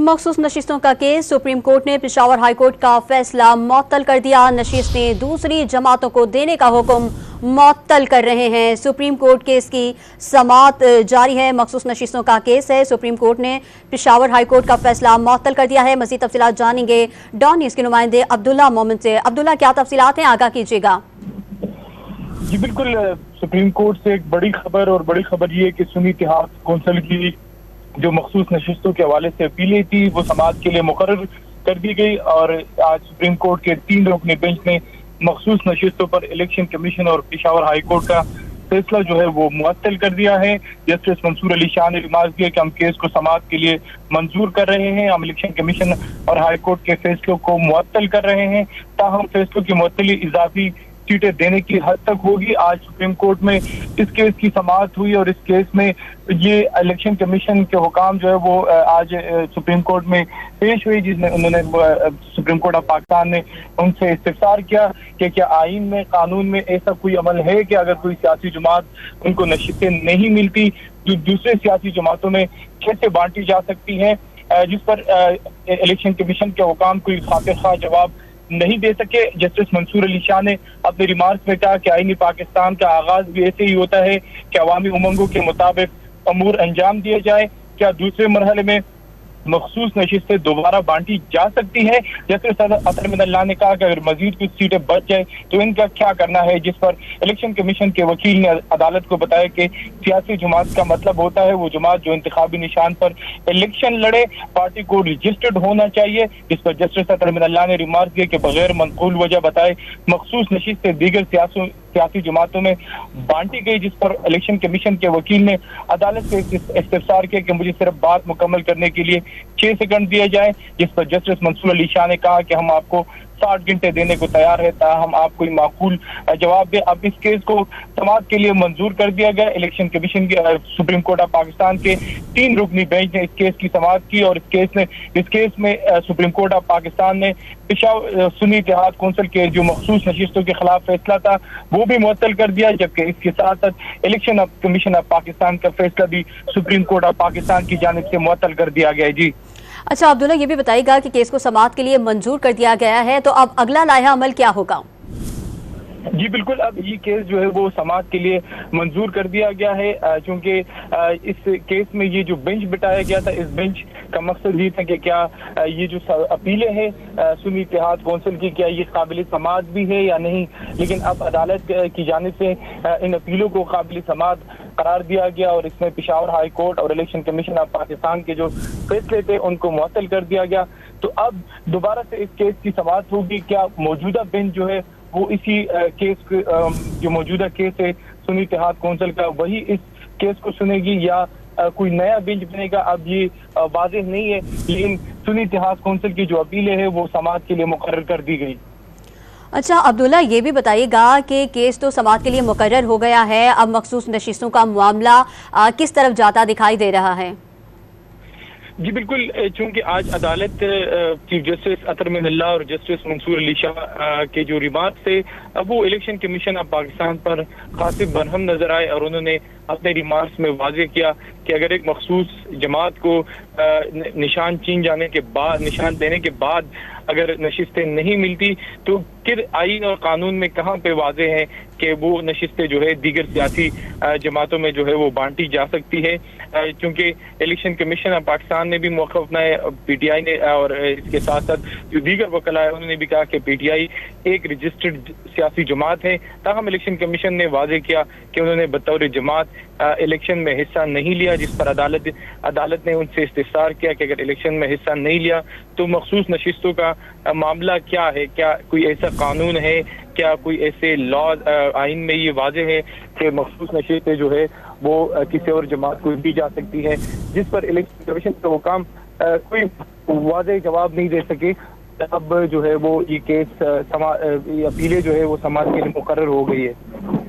मखसूस नशिस्तों का case supreme court ने पेशावर हाई कोर्ट का फैसला मुअत्तल कर दिया। नशिस्तें दूसरी जमातों को देने का हुक्म मुअत्तल कर रहे हैं। सुप्रीम कोर्ट केस की समाअत जारी है। मखसूस नशिस्तों का केस है। सुप्रीम कोर्ट ने पेशावर हाई कोर्ट का फैसला मुअत्तल कर दिया है। मज़ीद तफसीलात जानेंगे डॉन न्यूज़ के नुमाइंदे अब्दुल्ला मोमिन से। अब्दुल्ला, क्या तफसीलात हैं, आगाह कीजिएगा। जी बिल्कुल, सुप्रीम कोर्ट से एक बड़ी खबर, और बड़ी खबर ये है कि सुन्नी इत्तेहाद कौंसिल की जो मखसूस नशिस्तों के हवाले से अपीलें थी वो समाअत के लिए मुकर्रर कर दी गई। और आज सुप्रीम कोर्ट के 3 रुकनी बेंच ने मखसूस नशिस्तों पर इलेक्शन कमीशन और पेशावर हाई कोर्ट का फैसला जो है वो मुअत्तल कर दिया है। जस्टिस मंसूर अली शाह ने रिमार्क दिया कि हम केस को समाअत के लिए मंजूर कर रहे हैं, हम इलेक्शन कमीशन और हाई कोर्ट के फैसलों को मुअत्तल कर रहे हैं। ताहम फैसलों की मुअत्तली इजाफी सीटें देने की हद तक होगी। आज सुप्रीम कोर्ट में इस केस की समाअत हुई और इस केस में ये इलेक्शन कमीशन के हुकाम जो है वो आज सुप्रीम कोर्ट में पेश हुई, जिसमें उन्होंने सुप्रीम कोर्ट ऑफ पाकिस्तान ने उनसे इस्तिफसार किया कि क्या आइन में, कानून में ऐसा कोई अमल है कि अगर कोई सियासी जमात उनको नशिस्तें नहीं मिलती जो दूसरे सियासी जमातों में कैसे बांटी जा सकती है, जिस पर इलेक्शन कमीशन के हुकाम कोई खातिर खा जवाब नहीं दे सके। जस्टिस मंसूर अली शाह ने अपने रिमार्क्स में कहा कि आईनी पाकिस्तान का आगाज भी ऐसे ही होता है कि अवामी उमंगों के मुताबिक अमूर अंजाम दिए जाए। क्या दूसरे मरहले में मखसूस नशिस्तें दोबारा बांटी जा सकती है? जस्टिस अतर मिनल्लाह ने कहा कि अगर मजीद कुछ सीटें बच जाए तो इनका क्या करना है, जिस पर इलेक्शन कमीशन के वकील ने अदालत को बताया कि सियासी जमात का मतलब होता है वो जमात जो इंतखाबी निशान पर इलेक्शन लड़े, पार्टी को रजिस्टर्ड होना चाहिए। जिस पर जस्टिस अतर मिनल्लाह ने रिमार्क दिया कि बगैर मनकूल वजह बताए मखसूस नशिस्तें दीगर सियासी जमातों में बांटी गई, जिस पर इलेक्शन कमीशन के वकील ने अदालत से इस्तिफसार किया कि मुझे सिर्फ बात मुकम्मल करने के लिए 6 सेकंड दिए जाए। जिस पर जस्टिस मंसूर अली शाह ने कहा कि हम आपको 60 घंटे देने को तैयार है, हम आपको माकूल जवाब दे। अब इस केस को समाअत के लिए मंजूर कर दिया गया। इलेक्शन कमीशन के सुप्रीम कोर्ट ऑफ पाकिस्तान के 3 रुकनी बेंच ने इस केस की समाअत की और इस केस में सुप्रीम कोर्ट ऑफ पाकिस्तान ने सुन्नी इत्तेहाद कौंसिल के जो मखसूस नशिस्तों के खिलाफ फैसला था वो भी मुअत्तल कर दिया, जबकि इसके साथ साथ इलेक्शन कमीशन ऑफ पाकिस्तान का फैसला भी सुप्रीम कोर्ट ऑफ पाकिस्तान की जानिब से मुअत्तल कर दिया गया है। जी अच्छा अब्दुल्ला, ये भी बताइएगा कि केस को समाअत के लिए मंजूर कर दिया गया है, तो अब अगला लाया अमल क्या होगा? जी बिल्कुल, अब ये केस जो है वो समाअत के लिए मंजूर कर दिया गया है, क्योंकि इस केस में ये जो बेंच बिठाया गया था, इस बेंच का मकसद ये था कि क्या ये जो अपीलें हैं सुन्नी इत्तेहाद कौंसिल की, क्या ये काबिल समाअत भी है या नहीं। लेकिन अब अदालत की जानिब से इन अपीलों को काबिल समाअत करार दिया गया और इसमें पेशावर हाई कोर्ट और इलेक्शन कमीशन ऑफ पाकिस्तान के जो फैसले थे उनको मुअत्तल कर दिया गया। तो अब दोबारा से इस केस की समाअत होगी। क्या मौजूदा बेंच जो है वो इसी केस जो मौजूदा केस है सुन्नी इत्तेहाद कौंसिल का वही इस केस को सुनेगी या कोई नया बेंच बनेगा, अब ये वाज़ेह नहीं है। लेकिन सुन्नी इत्तेहाद कौंसिल की जो अपीलें हैं वो समाअत के लिए मुकर्रर कर दी गई। अच्छा अब्दुल्ला, ये भी बताइएगा कि केस तो समाअत के लिए मुकर्रर हो गया है, अब मखसूस नशिस्तों का मामला किस तरफ जाता दिखाई दे रहा है? जी बिल्कुल, चूंकि आज अदालत चीफ जस्टिस अतर मिनल्लाह और जस्टिस मंसूर अली शाह के जो रिमार्क थे वो इलेक्शन कमीशन ऑफ पाकिस्तान पर खासी बरहम नजर आए और उन्होंने अपने रिमार्क्स में वाज़ेह किया कि अगर एक मखसूस जमात को निशान निशान देने के बाद अगर नशिस्तें नहीं मिलती तो फिर आईन और कानून में कहाँ पे वाज़ेह है कि वो नशिस्तें जो है दीगर सियासी जमातों में जो है वो बांटी जा सकती है। क्योंकि इलेक्शन कमीशन ऑफ पाकिस्तान ने भी मौक़िफ़ अपनाया, पीटीआई ने, और इसके साथ साथ जो दीगर वकला है उन्होंने भी कहा कि पीटीआई एक रजिस्टर्ड सियासी जमात है। ताहम इलेक्शन कमीशन ने वाज़ेह किया कि उन्होंने बतौर जमात इलेक्शन में हिस्सा नहीं लिया, जिस पर अदालत ने उनसे इस्तिफसार किया कि अगर इलेक्शन में हिस्सा नहीं लिया तो मखसूस नशिस्तों का मामला क्या है, क्या कोई ऐसा कानून है, क्या कोई ऐसे लॉ आइन में ये वाज़ेह है कि मखसूस नशिस्तें जो है वो किसी और जमात को दी जा सकती है, जिस पर इलेक्शन कमीशन का हुकाम कोई वाज़ेह जवाब नहीं दे सके। अब जो है वो ये केस अपीलें जो है वो समाअत के लिए मुकर्रर हो गई है।